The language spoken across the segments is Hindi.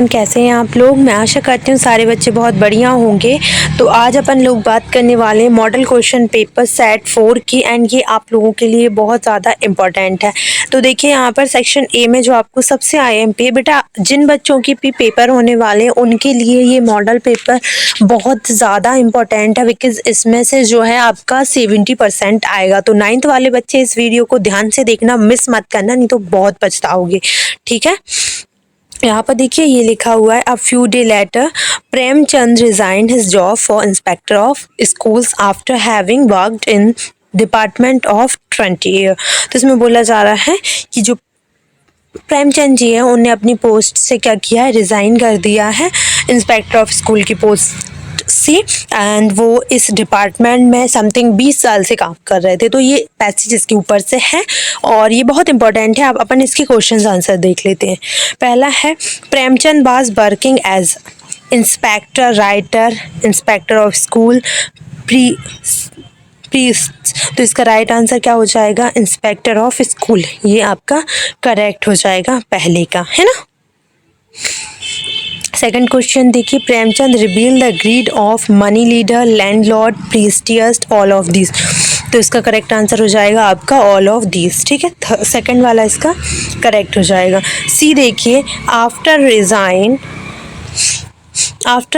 एवरीवन, कैसे हैं आप लोग। मैं आशा करती हूँ सारे बच्चे बहुत बढ़िया होंगे। तो आज अपन लोग बात करने वाले हैं मॉडल क्वेश्चन पेपर सेट 4 की, एंड ये आप लोगों के लिए बहुत ज़्यादा इम्पोर्टेंट है। तो देखिए यहाँ पर सेक्शन ए में जो आपको सबसे IMP बेटा, जिन बच्चों की भी पेपर होने वाले हैं उनके लिए ये मॉडल पेपर बहुत ज़्यादा इम्पोर्टेंट है, बिकॉज इसमें से जो है आपका 70% आएगा। तो 9th वाले बच्चे इस वीडियो को ध्यान से देखना, मिस मत करना, नहीं तो बहुत पछताओगे। ठीक है, यहाँ पर देखिए ये लिखा हुआ है, a few day later Premchand resigned his job for inspector of schools after having worked in department of 20 year. तो इसमें बोला जा रहा है कि जो प्रेमचंद जी है उन्हें अपनी पोस्ट से क्या किया है, रिज़ाइन कर दिया है इंस्पेक्टर ऑफ स्कूल की पोस्ट से, एंड वो इस डिपार्टमेंट में समथिंग 20 साल से काम कर रहे थे। तो ये पैसेज इसके ऊपर से है और ये बहुत इंपॉर्टेंट है। अब अपन इसके क्वेश्चंस आंसर देख लेते हैं। पहला है, Premchand was working as inspector writer inspector of school priest. तो इसका राइट आंसर क्या हो जाएगा, इंस्पेक्टर ऑफ स्कूल। ये आपका करेक्ट हो जाएगा पहले का, है ना। सेकंड क्वेश्चन देखिए, Premchand reveal the greed of money lender landlord priests all of this. तो इसका करेक्ट आंसर हो जाएगा आपका ऑल ऑफ दिस। ठीक है, सेकंड वाला इसका करेक्ट हो जाएगा। सी देखिए, after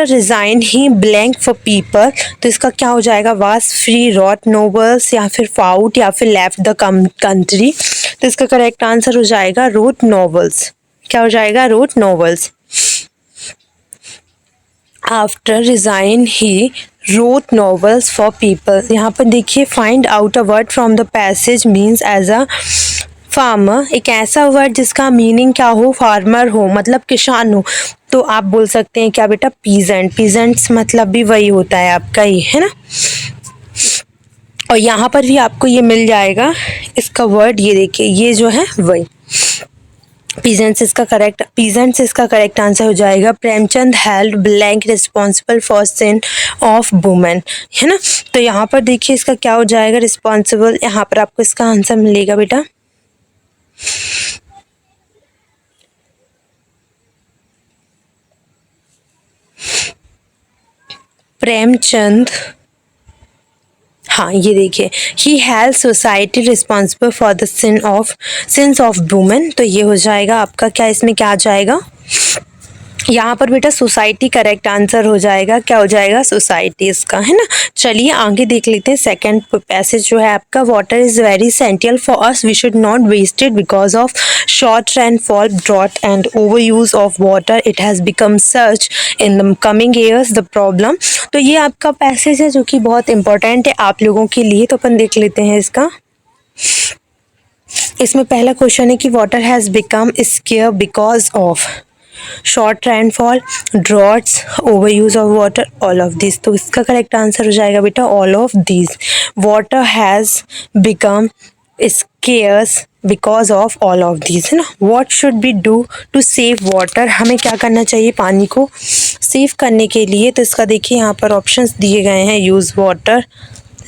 resign he blank for people. तो इसका क्या हो जाएगा, वाज फ्री रॉट नोवेल्स, या फिर फाउट, या फिर लेफ्ट द कंट्री। तो इसका करेक्ट आंसर हो जाएगा रोट नॉवेल्स। क्या हो जाएगा, wrote novels. After resign he wrote novels for people. यहाँ पर देखिए, find out a word from the passage means as a farmer. एक ऐसा वर्ड जिसका मीनिंग क्या हो, फार्मर हो, मतलब किसान हो। तो आप बोल सकते हैं क्या बेटा, पीजेंट। पीजेंट्स मतलब भी वही होता है आपका, ये है ना। और यहाँ पर भी आपको ये मिल जाएगा इसका वर्ड, ये देखिए, ये जो है वही पीजेंट्स इसका करेक्ट आंसर हो जाएगा। Premchand held blank responsible for sin of women, है ना। तो यहाँ पर देखिए इसका क्या हो जाएगा, रिस्पॉन्सिबल। यहाँ पर आपको इसका आंसर मिलेगा बेटा प्रेमचंद, हाँ ये देखिए, he held society responsible for the sins of women. तो ये हो जाएगा आपका क्या, इसमें क्या आ जाएगा, यहाँ पर बेटा सोसाइटी करेक्ट आंसर हो जाएगा। क्या हो जाएगा, सोसाइटी इसका, है ना। चलिए आगे देख लेते हैं। सेकंड पैसेज जो है आपका, water is very essential for us, we should not waste it because of short rainfall, drought and over use of water, it has become such in the coming years the problem. तो ये आपका पैसेज है जो कि बहुत इंपॉर्टेंट है आप लोगों के लिए। तो अपन देख लेते हैं इसका। इसमें पहला क्वेश्चन है कि water has become scare because of short rainfall, droughts, over use of water, all of this. तो इसका करेक्ट आंसर हो जाएगा बेटा all of this. Water has become scares because of all of this, है ना। What should be do to save water, हमें क्या करना चाहिए पानी को सेव करने के लिए। तो इसका देखिए यहाँ पर ऑप्शंस दिए गए हैं, use water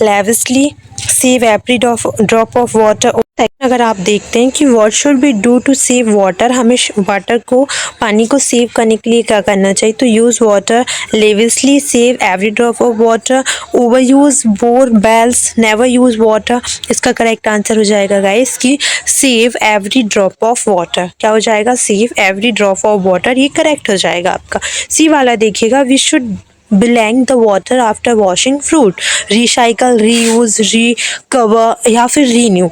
lavishly, save every drop of water. अगर आप देखते हैं कि what should be do to save water, हमें वाटर को, पानी को सेव करने के लिए क्या करना चाहिए। तो use water lavishly, save every drop of water, over use, bore bells, never use water. इसका करेक्ट आंसर हो जाएगा गाइस कि save every drop of water. क्या हो जाएगा, save every drop of water, ये करेक्ट हो जाएगा आपका। सी वाला देखिएगा, we should blank the water after washing fruit, recycle, reuse, recover, या फिर रीन्यू।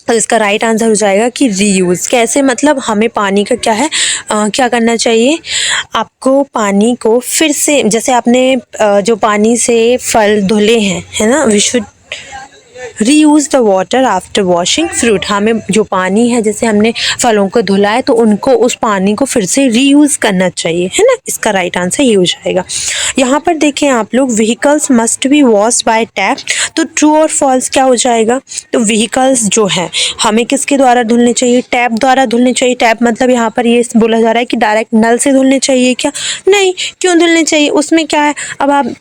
तो इसका राइट आंसर हो जाएगा कि रीयूज़। कैसे, मतलब हमें पानी का क्या है, क्या करना चाहिए, आपको पानी को फिर से, जैसे आपने जो पानी से फल धुले हैं, है ना, we should reuse the water after washing fruit. हमें जो पानी है, जैसे हमने फलों को धुला है, तो उनको, उस पानी को फिर से रीयूज़ करना चाहिए, है ना। इसका राइट आंसर ये हो जाएगा। यहाँ पर देखें आप लोग, vehicles must be washed bye tap. तो ट्रू और फॉल्स क्या हो जाएगा, तो व्हीकल्स जो है हमें किसके द्वारा धुलने चाहिए, टैप द्वारा धुलने चाहिए। टैप मतलब यहाँ पर ये बोला जा रहा है कि डायरेक्ट नल से धुलने चाहिए क्या, नहीं। क्यों धुलने चाहिए, उसमें क्या है, अब आप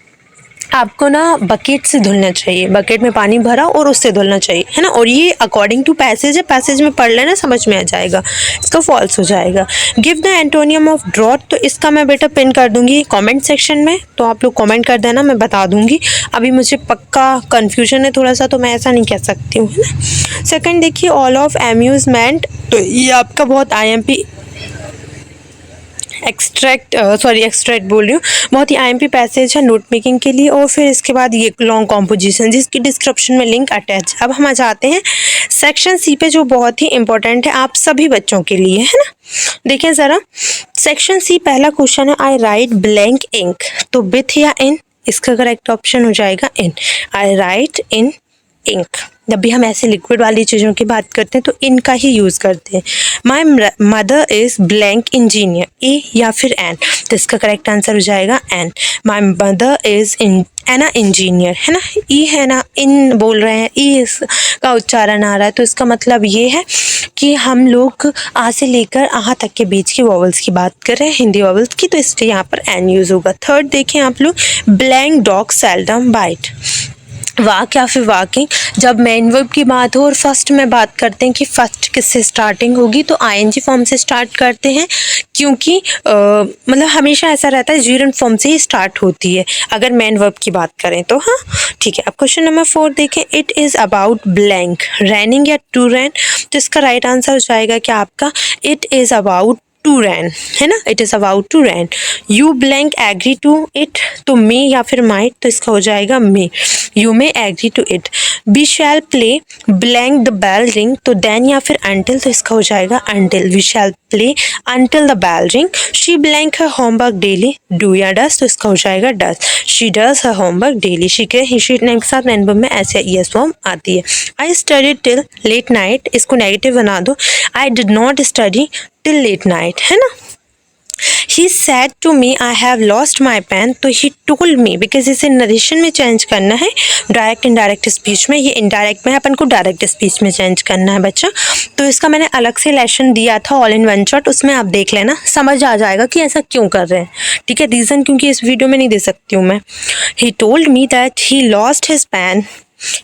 आपको ना बकेट से धुलना चाहिए, बकेट में पानी भरा और उससे धुलना चाहिए, है ना। और ये अकॉर्डिंग टू पैसेज है, पैसेज में पढ़ लेना, समझ में आ जाएगा। इसका फॉल्स हो जाएगा। Give the antonym of drought, तो इसका मैं बेटा पिन कर दूंगी कमेंट सेक्शन में, तो आप लोग कमेंट कर देना, मैं बता दूंगी। अभी मुझे पक्का कन्फ्यूजन है थोड़ा सा, तो मैं ऐसा नहीं कह सकती हूँ, है ना। सेकेंड देखिए, ऑल ऑफ एम्यूजमेंट, तो ये आपका बहुत IMP एक्सट्रैक्ट बोल रही हूँ, बहुत ही IMP पैसेज है नोट मेकिंग के लिए। और फिर इसके बाद ये लॉन्ग कॉम्पोजिशन, जिसकी डिस्क्रिप्शन में लिंक अटैच। अब हम आ जाते हैं सेक्शन C पे, जो बहुत ही इंपॉर्टेंट है आप सभी बच्चों के लिए, है ना। देखिए ज़रा, सेक्शन C पहला क्वेश्चन है, आई राइट ब्लैंक इंक, तो विथ या इन, इसका करेक्ट ऑप्शन हो जाएगा इन। आई राइट इन इंक। जब भी हम ऐसे लिक्विड वाली चीज़ों की बात करते हैं तो इनका ही यूज़ करते हैं। My mother is blank engineer, a या फिर एन, तो इसका करेक्ट आंसर हो जाएगा an. My mother is an engineer, है ना। ई है ना, इन बोल रहे हैं, ई का उच्चारण आ रहा है, तो इसका मतलब ये है कि हम लोग आ से लेकर आहा तक के बीच की वॉवल्स की बात कर रहे हैं, हिंदी वॉवल्स की, तो इसलिए यहाँ पर एन यूज़ होगा। थर्ड देखें आप लोग, ब्लैंक डॉग सेल्डम बाइट, वाक या फिर वाकिंग, जब मेन वर्ब की बात हो और फर्स्ट में बात करते हैं कि फर्स्ट किससे स्टार्टिंग होगी, तो ING फॉर्म से स्टार्ट करते हैं, क्योंकि मतलब हमेशा ऐसा रहता है जीरंड फॉर्म से ही स्टार्ट होती है अगर मेन वर्ब की बात करें तो। हाँ ठीक है। अब क्वेश्चन नंबर 4 देखें, it is about blank, raining या टू रैन, तो इसका राइट आंसर हो जाएगा क्या आपका, it is about to rain, है ना। It is about to rain. You blank agree to it, तो मे या फिर माइट, तो इसका हो जाएगा may. You may agree to it. We shall play blank the bell ring, तो देन या फिर अंटिल, तो इसका हो जाएगा until. We shall play until the bell ring. She blank her homework daily, do या डस, तो इसका हो जाएगा does. She does her homework daily. She के ही शी के साथ मेन वर्ब में ऐसे ES फॉर्म आती है। I study till late night, इसको नेगेटिव बना दो, I did not study till late night, है ना। He said to me I have lost my pen, तो he told me, बिकॉज इसे नरेशन में चेंज करना है, डायरेक्ट इनडायरेक्ट स्पीच में, ये इनडायरेक्ट में है, अपन को डायरेक्ट स्पीच में चेंज करना है बच्चा। तो इसका मैंने अलग से लेसन दिया था ऑल इन वन शॉट, उसमें आप देख लेना, समझ आ जाएगा कि ऐसा क्यों कर रहे हैं। ठीक है, रीज़न क्योंकि इस वीडियो में नहीं दे सकती हूँ मैं। He told me that he lost his pen.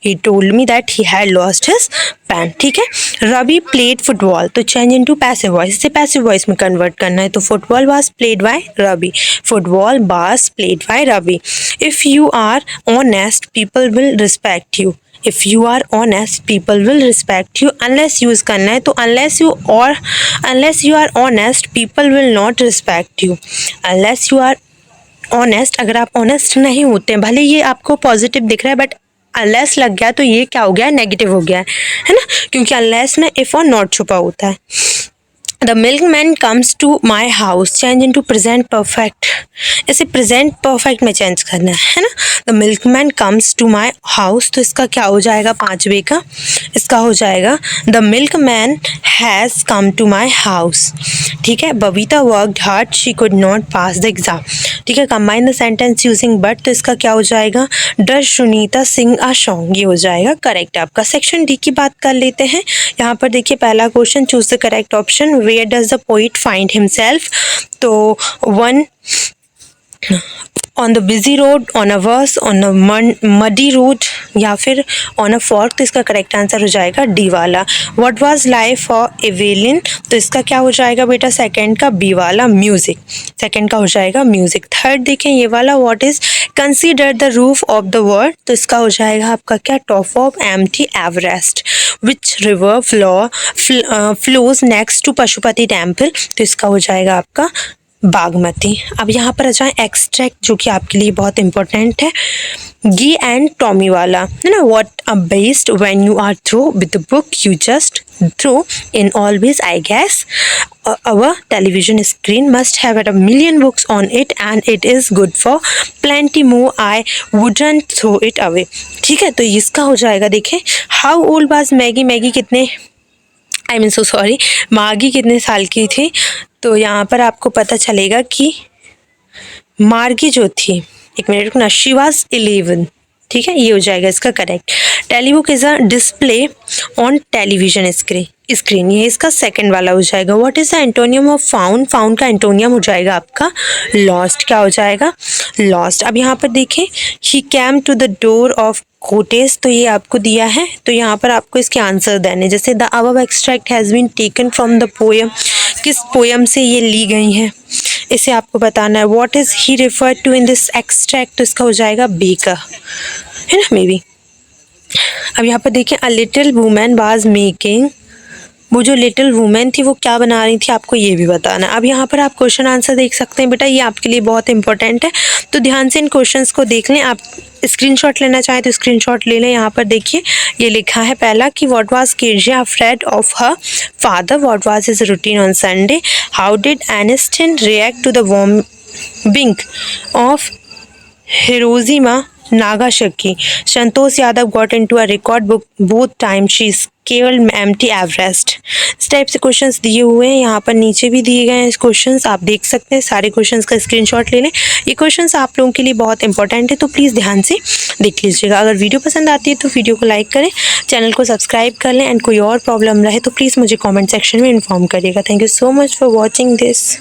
He told me that he had lost his pen. ठीक है। रवि played football, तो चेंज इनटू पैसिव वॉइस, इसे पैसिव वॉइस में कन्वर्ट करना है, तो football was played by Ravi, football was played by Ravi. If you are honest, people will respect you. If you are honest, people will respect you. Unless use करना है, तो unless you are honest, people will not respect you. Unless you are honest, अगर आप ऑनेस्ट नहीं होते हैं, भले ये आपको पॉजिटिव दिख रहा है, बट अनलेस लग गया तो ये क्या हो गया, नेगेटिव हो गया है ना, क्योंकि अनलेस में इफ और नॉट छुपा होता है। The milkman comes to my house, change into present perfect, इसे प्रेजेंट परफेक्ट में चेंज करना है ना। The milkman comes to my house, तो इसका क्या हो जाएगा पांचवे का, इसका हो जाएगा the milkman has come to my house. ठीक है। Babita worked hard, she could not pass the exam. ठीक है। Combine the sentence using but, तो इसका क्या हो जाएगा, does Sunita sing a song, ये हो जाएगा करेक्ट आपका। सेक्शन D की बात कर लेते हैं। यहाँ पर देखिए पहला question, choose the correct option, where does the poet find himself, तो 1 on the busy road, on a verse, on a muddy road, या फिर ऑन अ फॉर्क, तो इसका करेक्ट आंसर हो जाएगा D वाला। What was life for Evelyn, तो इसका क्या हो जाएगा बेटा, सेकंड का B वाला म्यूजिक, सेकंड का हो जाएगा म्यूजिक। थर्ड देखें ये वाला, what is consider the roof of the world, तो इसका हो जाएगा आपका क्या, top of empty Everest. Which river flows next to Pashupati temple, तो इसका हो जाएगा आपका बागमती। अब यहाँ पर आ जाए एक्सट्रैक्ट, जो कि आपके लिए बहुत इंपॉर्टेंट है, गी एंड टॉमी वाला, है ना। What a best when you are through with the book you just through in always I guess our television screen must have a million books on it and it is good for plenty more, I wouldn't throw it away। ठीक है, तो इसका हो जाएगा, देखें how old was Maggi, Maggi कितने मागी कितने साल की थी, तो यहाँ पर आपको पता चलेगा कि मार्गी जो थी, एक मिनट रुकना, शी वाज 11, ठीक है, ये हो जाएगा इसका करेक्ट। टेलीबुक is a display on television screen, ये इसका सेकंड वाला हो जाएगा। What is the antonym of found, found का एंटोनियम हो जाएगा आपका लॉस्ट। क्या हो जाएगा? लॉस्ट। अब यहाँ पर देखें, he came to the door of कोटेस, तो ये आपको दिया है, तो यहाँ पर आपको इसके आंसर देने, जैसे the above extract has been taken from the poem, किस पोएम से ये ली गई हैं, इसे आपको बताना है। What is he referred to in this extract, तो इसका हो जाएगा बेकर, है ना, मे बी। अब यहाँ पर देखें, a little women was making, वो जो लिटिल वुमेन थी वो क्या बना रही थी, आपको ये भी बताना है। अब यहाँ पर आप क्वेश्चन आंसर देख सकते हैं बेटा, ये आपके लिए बहुत इंपॉर्टेंट है, तो ध्यान से इन क्वेश्चंस को देख लें। आप स्क्रीनशॉट लेना चाहें तो स्क्रीनशॉट ले लें। यहाँ पर देखिए, ये लिखा है पहला कि what was Kezia afraid of her father, what was his routine on Sunday, how did Einstein react to the bombing of Hiroshima Nagasaki, Santosh Yadav got into a record book both times she scaled empty Everest। इस टाइप से क्वेश्चंस दिए हुए हैं, यहाँ पर नीचे भी दिए गए हैं क्वेश्चंस, आप देख सकते हैं। सारे क्वेश्चंस का स्क्रीनशॉट ले लें, ये क्वेश्चंस आप लोगों के लिए बहुत इंपॉर्टेंट है, तो प्लीज़ ध्यान से देख लीजिएगा। अगर वीडियो पसंद आती है तो वीडियो को लाइक करें, चैनल को सब्सक्राइब कर लें, एंड कोई और प्रॉब्लम रहे तो प्लीज़ मुझे कॉमेंट सेक्शन में इन्फॉर्म करिएगा। Thank you so much for watching this.